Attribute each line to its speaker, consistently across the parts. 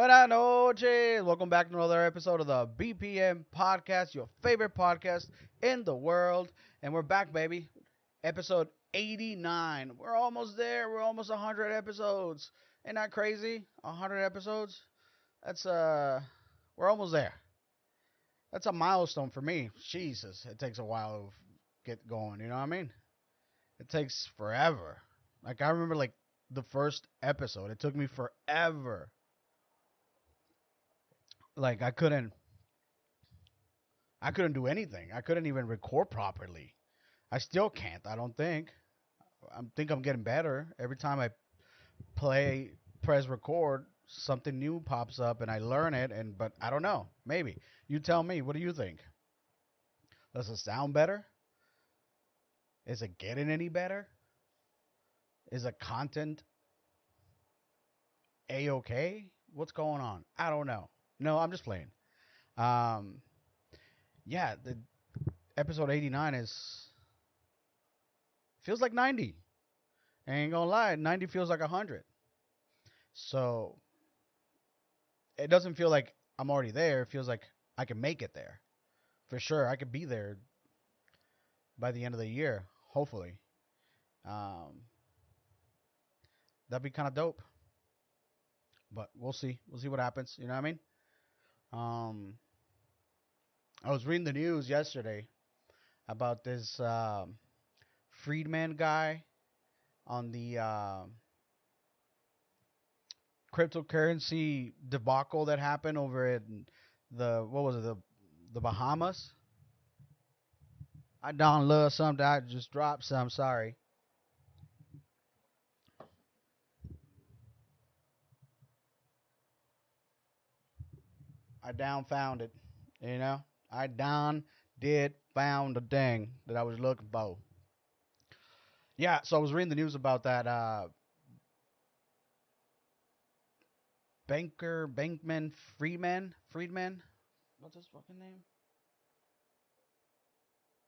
Speaker 1: Buenas noches. Welcome back to another episode of the BPM podcast, your favorite podcast in the world. And we're back, baby. Episode 89. We're almost there. We're almost 100 episodes. Ain't that crazy? 100 episodes? That's, we're almost there. That's a milestone for me. Jesus, it takes a while to get going, you know what I mean? It takes forever. Like, I remember, the first episode. It took me forever. Like I couldn't do anything. I couldn't even record properly. I still can't. I don't think. I'm getting better. Every time I press record, something new pops up and I learn it but I don't know. Maybe. You tell me, what do you think? Does it sound better? Is it getting any better? Is the content a-okay? What's going on? I don't know. No, I'm just playing. Um yeah, the episode 89 is feels like 90. I ain't gonna lie, 90 feels like 100. So it doesn't feel like I'm already there. It feels like I can make it there. For sure, I could be there by the end of the year, hopefully. Um that'd be kind of dope. But we'll see. We'll see what happens. You know what I mean? Um I was reading the news yesterday about this Friedman guy on the cryptocurrency debacle that happened over in the Bahamas. I don't love something. I just dropped some. Sorry. I down found it. You know, I down did found the thing that I was looking for. Yeah, so I was reading the news about that Friedman. What's his fucking name?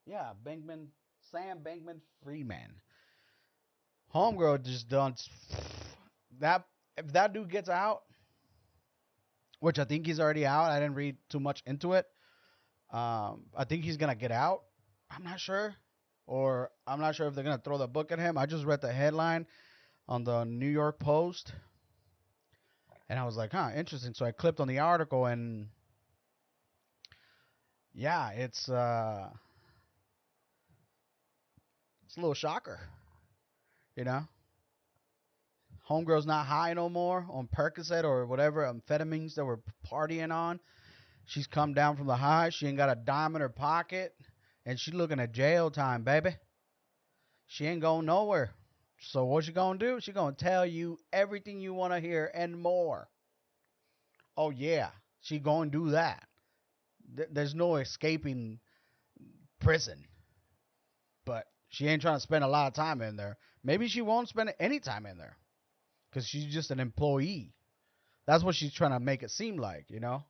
Speaker 1: Yeah, Sam Bankman Friedman. Homegirl just done that. If that dude gets out, which I think he's already out, I didn't read too much into it. I think he's gonna get out. I'm not sure, or I'm not sure if they're gonna throw the book at him. I just read the headline on the New York Post, and I was like, huh, interesting. So I clicked on the article, and yeah, it's a little shocker, you know. Homegirl's not high no more on Percocet or whatever amphetamines that we're partying on. She's come down from the high. She ain't got a dime in her pocket, and she looking at jail time, baby. She ain't going nowhere. So what she gonna do? She gonna tell you everything you want to hear and more. Oh yeah, she gonna do that. There's no escaping prison. But she ain't trying to spend a lot of time in there. Maybe she won't spend any time in there because she's just an employee. That's what she's trying to make it seem like, you know.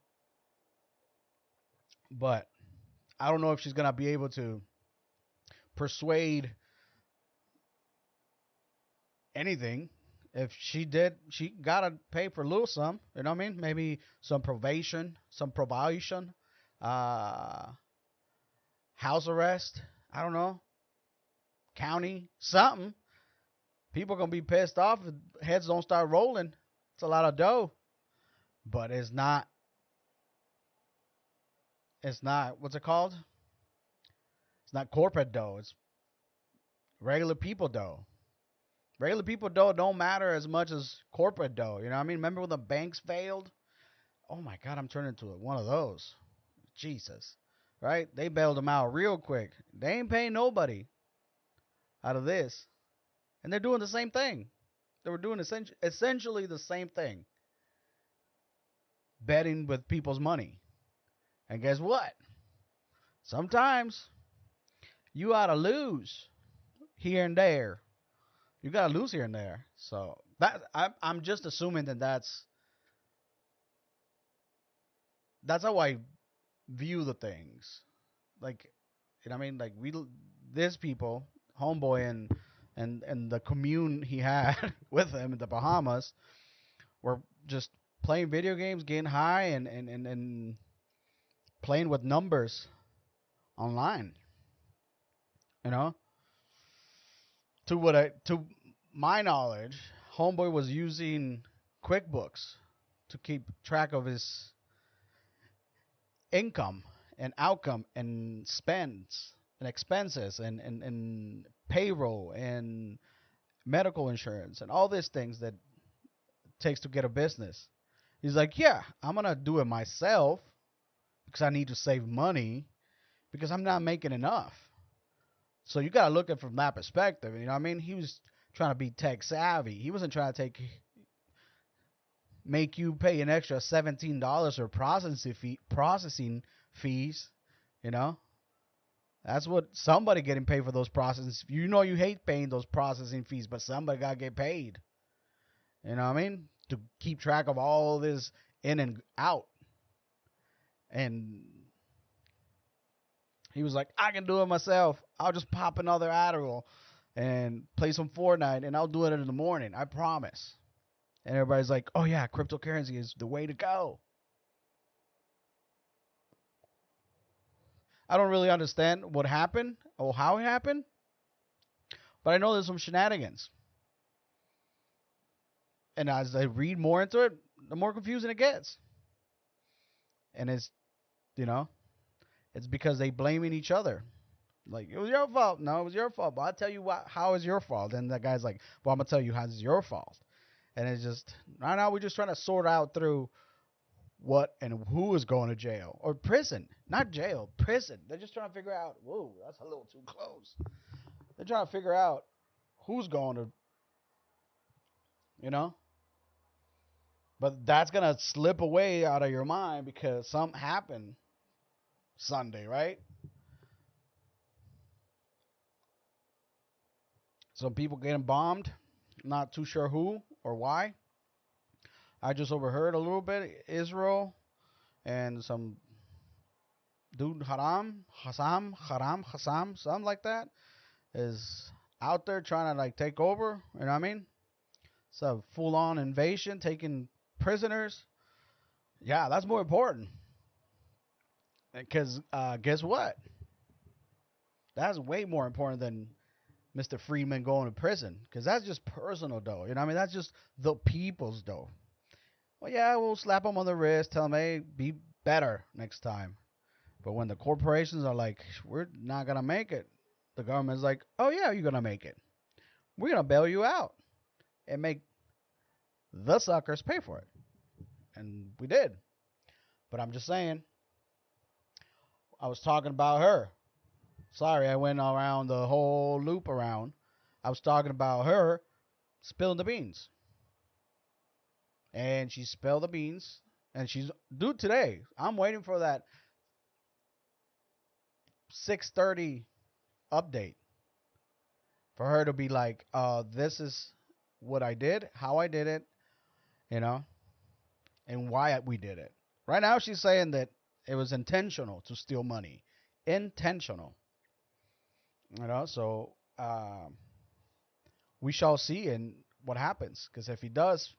Speaker 1: But I don't know if she's gonna be able to persuade anything. If she did, she gotta pay for a little some. You know what I mean? Maybe some probation, uh, house arrest. I don't know, county, something. People gonna be pissed off if heads don't start rolling. It's a lot of dough, but it's not. It's not. What's it called? It's not corporate dough. It's regular people dough. Regular people dough don't matter as much as corporate dough. You know what I mean? Remember when the banks failed? Oh my God, I'm turning into one of those. Jesus. Right? They bailed them out real quick. They ain't paying nobody out of this. And they're doing the same thing. They were doing essentially the same thing. Betting with people's money. And guess what? Sometimes you ought to lose here and there. You gotta lose here and there. So I'm just assuming that's how I view the things. Like, you know what I mean? Like this people, homeboy and the commune he had with him in the Bahamas were just playing video games, getting high, and playing with numbers online. You know, to my knowledge, Homeboy was using QuickBooks to keep track of his income and outcome and spends and expenses and payroll and medical insurance and all these things that it takes to get a business. He's like, yeah, I'm gonna do it myself because I need to save money because I'm not making enough. So you gotta look at it from that perspective. You know what I mean? He was trying to be tech savvy. He wasn't trying to make you pay an extra $17 for processing fees. You know, that's what somebody getting paid for those processing. You know, you hate paying those processing fees, but somebody gotta get paid. You know what I mean? To keep track of all this in and out. And he was like, I can do it myself. I'll just pop another Adderall and play some Fortnite, and I'll do it in the morning. I promise. And everybody's like, oh, yeah, cryptocurrency is the way to go. I don't really understand what happened or how it happened, but I know there's some shenanigans. And as I read more into it, the more confusing it gets. And it's, you know, it's because they blaming each other. Like, it was your fault. No, it was your fault. But I'll tell you how is your fault. And that guy's like, well, I'm going to tell you how it's your fault. And it's just, right now we're just trying to sort out through what and who is going to jail. Or prison. Not jail, prison. They're just trying to figure out, whoa, that's a little too close. They're trying to figure out who's going to, you know. But that's going to slip away out of your mind because something happened Sunday, right? Some people getting bombed. Not too sure who or why. I just overheard a little bit. Israel and some dude Hassam, something like that, is out there trying to like take over. You know what I mean? It's a full-on invasion, taking prisoners. Yeah, that's more important. Because guess what? That's way more important than Mr. Friedman going to prison. Because that's just personal dough. You know what I mean? That's just the people's dough. Well, yeah, we'll slap them on the wrist, tell them, hey, be better next time. But when the corporations are like, we're not going to make it, the government's like, oh, yeah, you're going to make it. We're going to bail you out and make the suckers pay for it. And we did. But I'm just saying, I was talking about her. Sorry, I went around the whole loop around. I was talking about her spilling the beans. And she spilled the beans. And she's due today. I'm waiting for that 6:30 update. For her to be like, this is what I did, how I did it, you know, and why we did it. Right now she's saying that it was intentional to steal money. Intentional. You know, so we shall see in what happens. Because if he does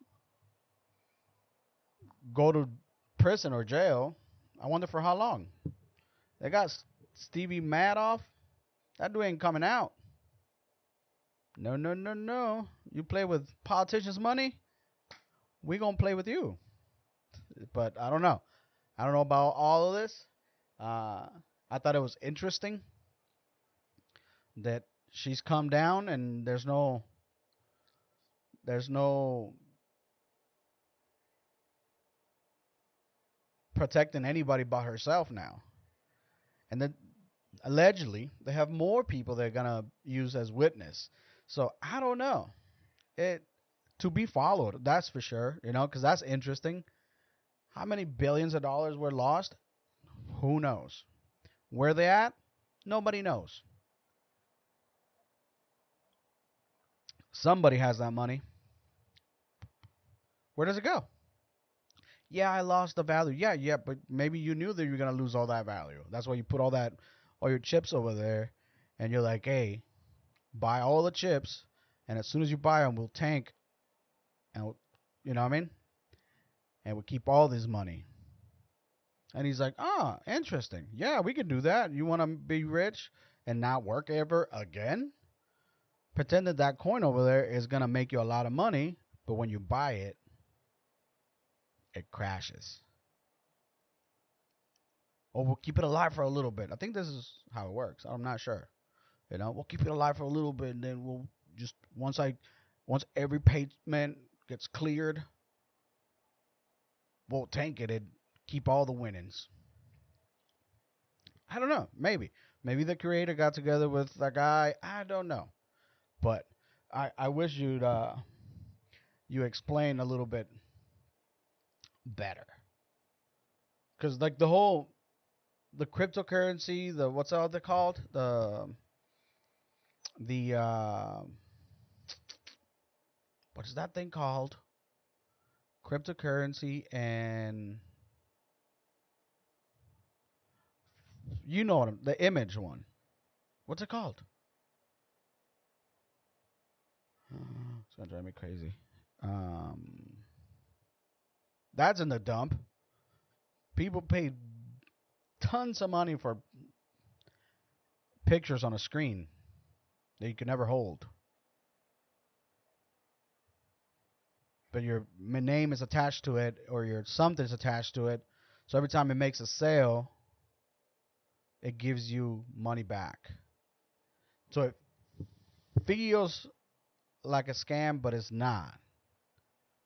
Speaker 1: go to prison or jail, I wonder for how long. They got Stevie Madoff. That dude ain't coming out. No, no, no, no. You play with politicians' money, we gonna play with you. But I don't know. I don't know about all of this. I thought it was interesting that she's come down and there's no protecting anybody but herself now. And then allegedly they have more people they're gonna use as witness. So I don't know. It to be followed, that's for sure. You know, because that's interesting. How many billions of dollars were lost? Who knows? Where they at? Nobody knows. Somebody has that money. Where does it go? Yeah, I lost the value. Yeah, but maybe you knew that you were gonna lose all that value. That's why you put all your chips over there, and you're like, hey, buy all the chips, and as soon as you buy them, we'll tank, and you know what I mean? and would keep all this money. And he's like, "Ah, interesting. Yeah, we can do that. You want to be rich and not work ever again? Pretend that that coin over there is going to make you a lot of money, but when you buy it, it crashes. Or we'll keep it alive for a little bit." I think this is how it works. I'm not sure. We'll keep it alive for a little bit, and then we'll just once every payment gets cleared, we'll tank it and keep all the winnings. I don't know. Maybe the creator got together with that guy. I don't know, but I wish you explain a little bit better, because like the cryptocurrency, the what's all they called, the what is that thing called? Cryptocurrency, and you know what the image one. What's it called? It's gonna drive me crazy. That's in the dump. People pay tons of money for pictures on a screen that you can never hold. But your name is attached to it, or your something's attached to it. So every time it makes a sale, it gives you money back. So it feels like a scam, but it's not.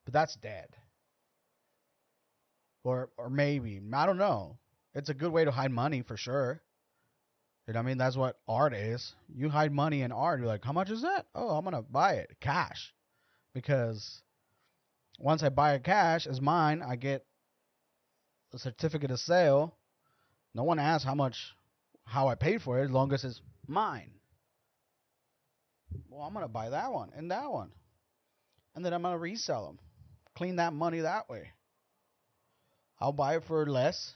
Speaker 1: But that's dead. Or maybe, I don't know. It's a good way to hide money for sure. You know what I mean? That's what art is. You hide money in art. You're like, how much is that? Oh, I'm gonna buy it cash, because once I buy it cash, it's mine. I get a certificate of sale. No one asks how I paid for it, as long as it's mine. Well, I'm gonna buy that one and that one, and then I'm gonna resell them. Clean that money that way. I'll buy it for less.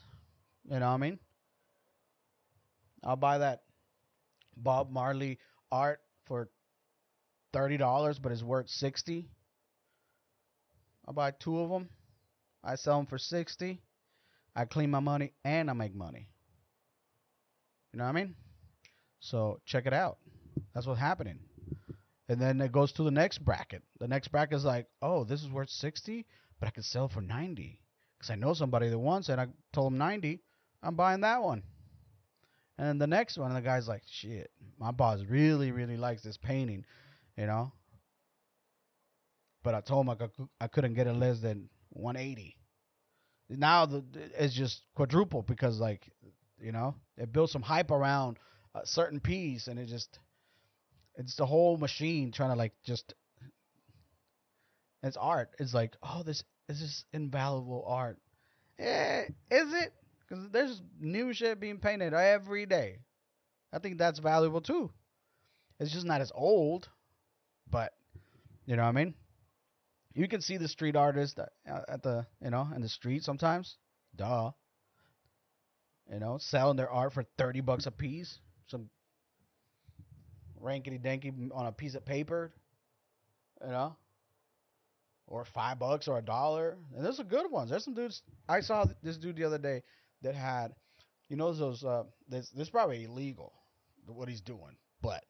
Speaker 1: You know what I mean? I'll buy that Bob Marley art for $30, but it's worth 60. I'll buy two of them. I sell them for 60. I clean my money and I make money. You know what I mean? So check it out. That's what's happening. And then it goes to the next bracket. The next bracket is like, oh, this is worth 60, but I can sell it for 90. Because I know somebody that wants it. I told him 90. I'm buying that one. And then the next one, the guy's like, shit, my boss really, really likes this painting, you know? But I told him I couldn't get it less than 180. Now it's just quadruple, because, like, it built some hype around a certain piece, and it's the whole machine trying to, like, just, it's art. It's like, oh, this is invaluable art. Is it? Because there's new shit being painted every day. I think that's valuable too. It's just not as old, but you know what I mean? You can see the street artists at the, in the street sometimes. Duh. Selling their art for $30 a piece. Some rankety danky on a piece of paper. Or $5 or $1. And there's some good ones. There's some dudes. I saw this dude the other day that had, those, this is probably illegal, what he's doing, but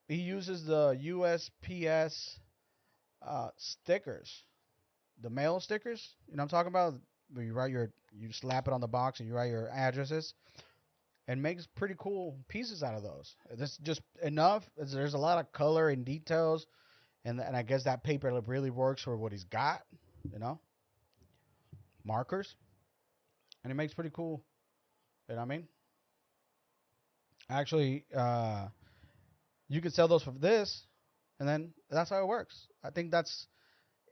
Speaker 1: he uses the USPS stickers, the mail stickers. You know what I'm talking about? Where you slap it on the box and you write your addresses, and makes pretty cool pieces out of those. That's just enough. There's a lot of color and details, and I guess that paper really works for what he's got, markers, and it makes pretty cool. You know what I mean? Actually, you can sell those for this, and then that's how it works. I think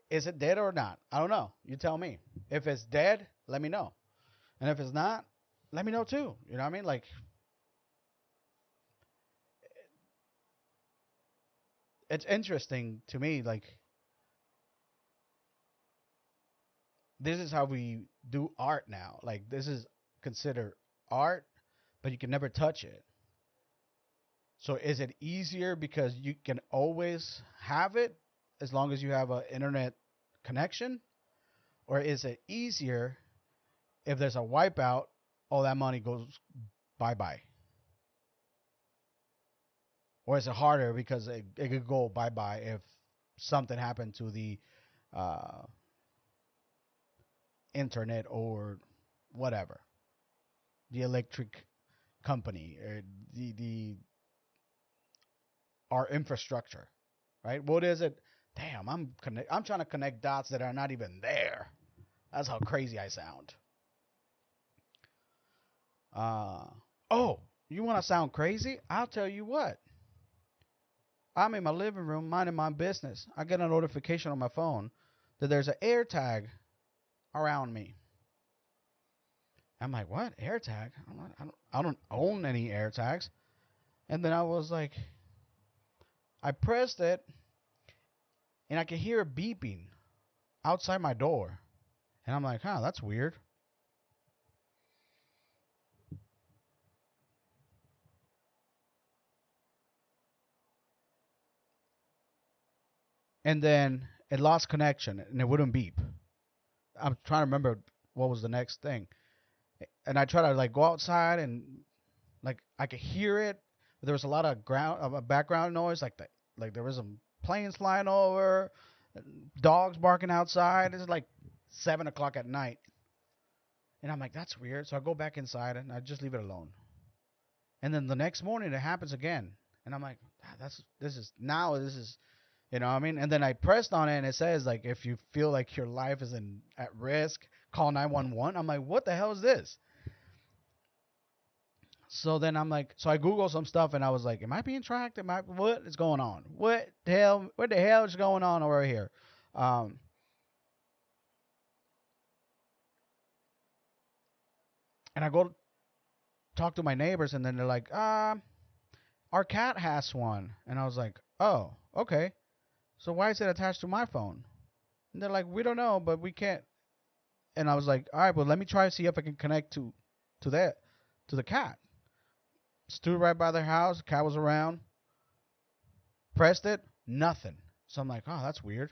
Speaker 1: is it dead or not? I don't know. You tell me. If it's dead, let me know. And if it's not, let me know too. You know what I mean? Like, it's interesting to me. Like, this is how we do art now. Like, this is considered art, but you can never touch it. So is it easier because you can always have it as long as you have an internet connection, or is it easier if there's a wipeout? All that money goes bye bye, or is it harder because it could go bye bye if something happened to the uh, internet or whatever, the electric company or the our infrastructure, right? What is it? Damn, I'm trying to connect dots that are not even there. That's how crazy I sound. Uh, oh, you want to sound crazy? I'll tell you what. I'm in my living room minding my business. I get a notification on my phone that there's an air tag around me. I'm like, what? Air tag? I don't own any air tags. And then I was like, I pressed it and I could hear it beeping outside my door. And I'm like, huh, that's weird. And then it lost connection and it wouldn't beep. I'm trying to remember what was the next thing. And I try to like go outside and like I could hear it. But there was a lot of background noise, like there was some planes flying over, dogs barking outside. It's like 7 o'clock at night, and I'm like, that's weird. So I go back inside and I just leave it alone. And then the next morning it happens again, and I'm like, "Ah, this is you know what I mean." And then I pressed on it and it says like if you feel like your life is in at risk, call 911. I'm like, what the hell is this? So then I'm like, so I Google some stuff and I was like, am I being tracked? What is going on? What the hell is going on over here? Um, and I go talk to my neighbors and then they're like, our cat has one. And I was like, oh, okay. So why is it attached to my phone? And they're like, we don't know, but we can't. And I was like, all right, well, let me try to see if I can connect to that, to the cat. Stood right by their house. Cat was around. Pressed it. Nothing. So I'm like, oh, that's weird.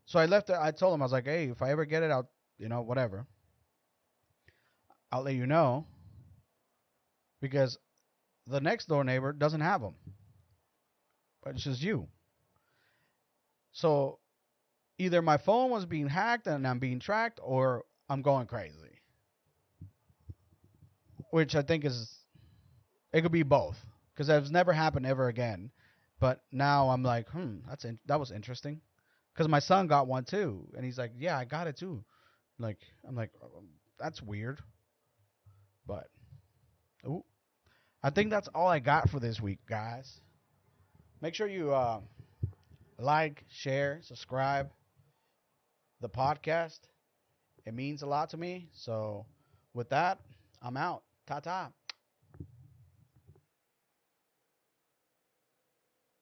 Speaker 1: So I left it. I told him, I was like, hey, if I ever get it out, whatever, I'll let you know because the next door neighbor doesn't have them, but it's just you. So either my phone was being hacked and I'm being tracked, or I'm going crazy, which I think it could be both because that's never happened ever again. But now I'm like, that was interesting because my son got one too, and he's like, yeah, I got it too. Like I'm like, that's weird, but ooh, I think that's all I got for this week, guys. Make sure you like, share, subscribe the podcast. It means a lot to me. So with that, I'm out. Ta ta.